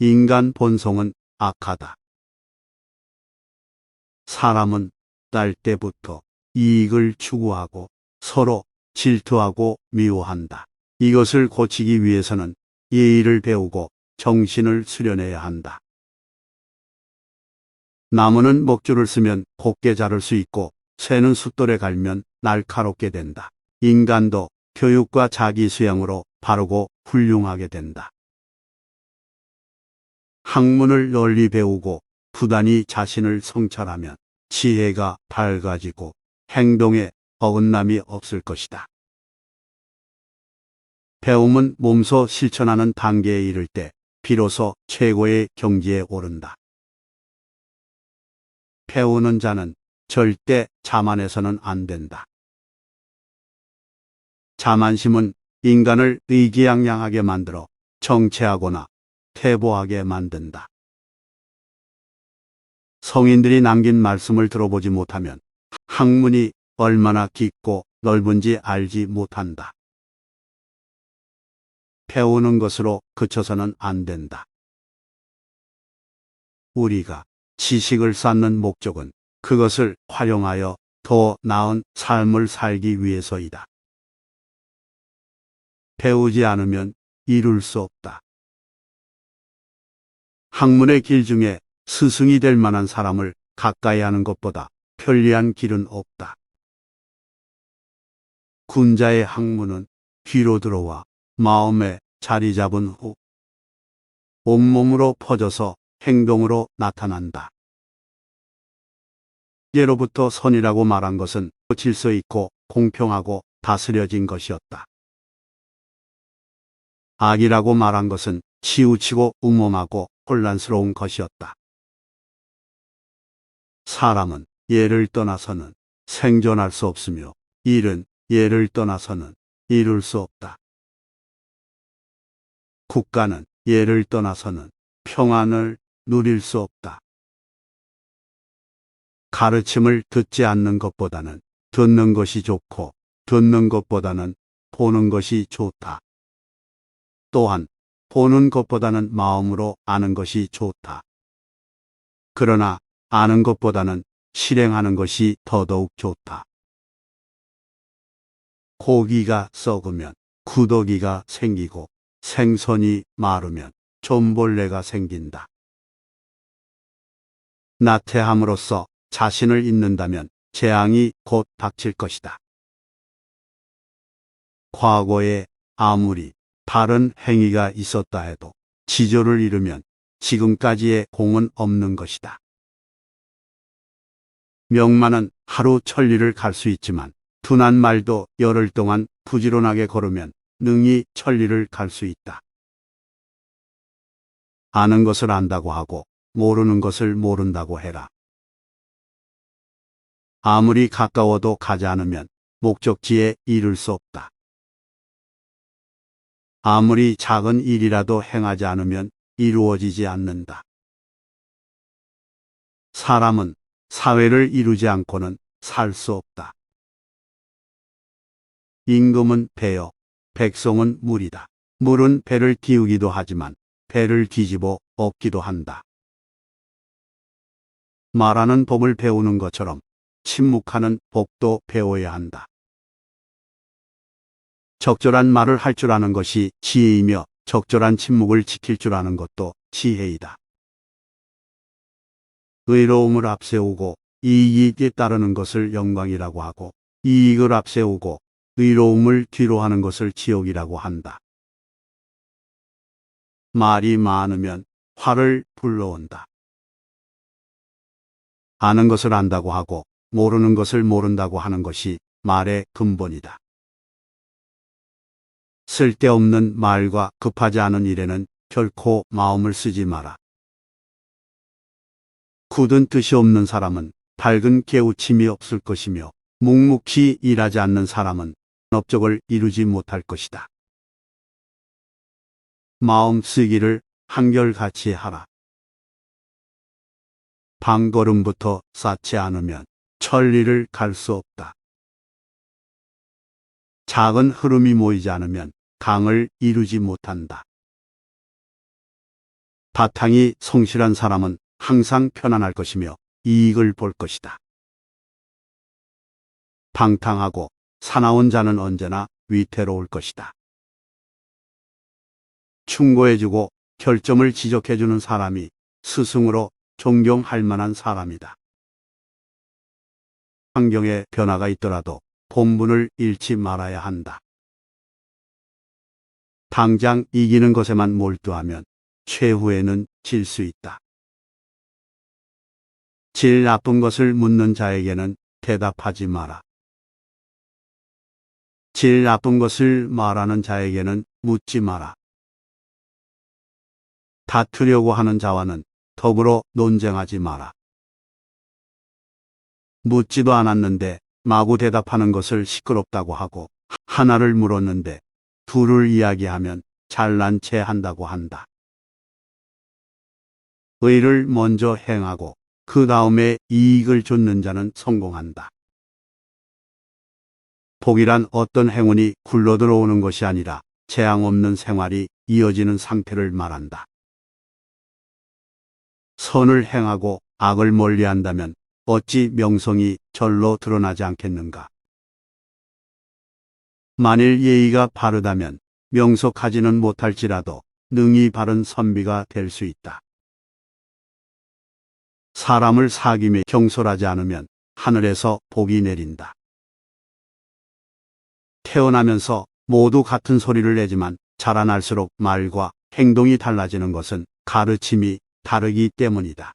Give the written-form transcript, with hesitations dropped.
인간 본성은 악하다. 사람은 딸 때부터 이익을 추구하고 서로 질투하고 미워한다. 이것을 고치기 위해서는 예의를 배우고 정신을 수련해야 한다. 나무는 먹줄을 쓰면 곱게 자랄 수 있고 새는 숫돌에 갈면 날카롭게 된다. 인간도 교육과 자기 수양으로 바르고 훌륭하게 된다. 학문을 널리 배우고 부단히 자신을 성찰하면 지혜가 밝아지고 행동에 어긋남이 없을 것이다. 배움은 몸소 실천하는 단계에 이를 때 비로소 최고의 경지에 오른다. 배우는 자는 절대 자만해서는 안 된다. 자만심은 인간을 의기양양하게 만들어 정체하거나 퇴보하게 만든다. 성인들이 남긴 말씀을 들어보지 못하면 학문이 얼마나 깊고 넓은지 알지 못한다. 배우는 것으로 그쳐서는 안 된다. 우리가 지식을 쌓는 목적은 그것을 활용하여 더 나은 삶을 살기 위해서이다. 배우지 않으면 이룰 수 없다. 학문의 길 중에 스승이 될 만한 사람을 가까이 하는 것보다 편리한 길은 없다. 군자의 학문은 귀로 들어와 마음에 자리 잡은 후 온몸으로 퍼져서 행동으로 나타난다. 예로부터 선이라고 말한 것은 질서 있고 공평하고 다스려진 것이었다. 악이라고 말한 것은 치우치고 음험하고 혼란스러운 것이었다. 사람은 예를 떠나서는 생존할 수 없으며 일은 예를 떠나서는 이룰 수 없다. 국가는 예를 떠나서는 평안을 누릴 수 없다. 가르침을 듣지 않는 것보다는 듣는 것이 좋고 듣는 것보다는 보는 것이 좋다. 또한 보는 것보다는 마음으로 아는 것이 좋다. 그러나 아는 것보다는 실행하는 것이 더더욱 좋다. 고기가 썩으면 구더기가 생기고 생선이 마르면 존벌레가 생긴다. 나태함으로써 자신을 잊는다면 재앙이 곧 닥칠 것이다. 과거에 아무리 바른 행위가 있었다 해도 지조를 잃으면 지금까지의 공은 없는 것이다. 명만은 하루 천리를 갈 수 있지만 둔한 말도 열흘 동안 부지런하게 걸으면 능히 천리를 갈 수 있다. 아는 것을 안다고 하고 모르는 것을 모른다고 해라. 아무리 가까워도 가지 않으면 목적지에 이를 수 없다. 아무리 작은 일이라도 행하지 않으면 이루어지지 않는다. 사람은 사회를 이루지 않고는 살 수 없다. 임금은 배여, 백성은 물이다. 물은 배를 띄우기도 하지만 배를 뒤집어 엎기도 한다. 말하는 법을 배우는 것처럼 침묵하는 법도 배워야 한다. 적절한 말을 할 줄 아는 것이 지혜이며 적절한 침묵을 지킬 줄 아는 것도 지혜이다. 의로움을 앞세우고 이익에 따르는 것을 영광이라고 하고 이익을 앞세우고 의로움을 뒤로 하는 것을 지옥이라고 한다. 말이 많으면 화를 불러온다. 아는 것을 안다고 하고 모르는 것을 모른다고 하는 것이 말의 근본이다. 쓸데없는 말과 급하지 않은 일에는 결코 마음을 쓰지 마라. 굳은 뜻이 없는 사람은 밝은 깨우침이 없을 것이며 묵묵히 일하지 않는 사람은 업적을 이루지 못할 것이다. 마음 쓰기를 한결같이 하라. 방걸음부터 쌓지 않으면 천리를 갈 수 없다. 작은 흐름이 모이지 않으면 강을 이루지 못한다. 바탕이 성실한 사람은 항상 편안할 것이며 이익을 볼 것이다. 방탕하고 사나운 자는 언제나 위태로울 것이다. 충고해주고 결점을 지적해주는 사람이 스승으로 존경할 만한 사람이다. 환경에 변화가 있더라도 본분을 잃지 말아야 한다. 당장 이기는 것에만 몰두하면 최후에는 질 수 있다. 질 나쁜 것을 묻는 자에게는 대답하지 마라. 질 나쁜 것을 말하는 자에게는 묻지 마라. 다투려고 하는 자와는 더불어 논쟁하지 마라. 묻지도 않았는데 마구 대답하는 것을 시끄럽다고 하고 하나를 물었는데 둘을 이야기하면 잘난 체 한다고 한다. 의를 먼저 행하고 그 다음에 이익을 좇는 자는 성공한다. 복이란 어떤 행운이 굴러들어오는 것이 아니라 재앙 없는 생활이 이어지는 상태를 말한다. 선을 행하고 악을 멀리한다면 어찌 명성이 절로 드러나지 않겠는가? 만일 예의가 바르다면 명석하지는 못할지라도 능히 바른 선비가 될 수 있다. 사람을 사귐에 경솔하지 않으면 하늘에서 복이 내린다. 태어나면서 모두 같은 소리를 내지만 자라날수록 말과 행동이 달라지는 것은 가르침이 다르기 때문이다.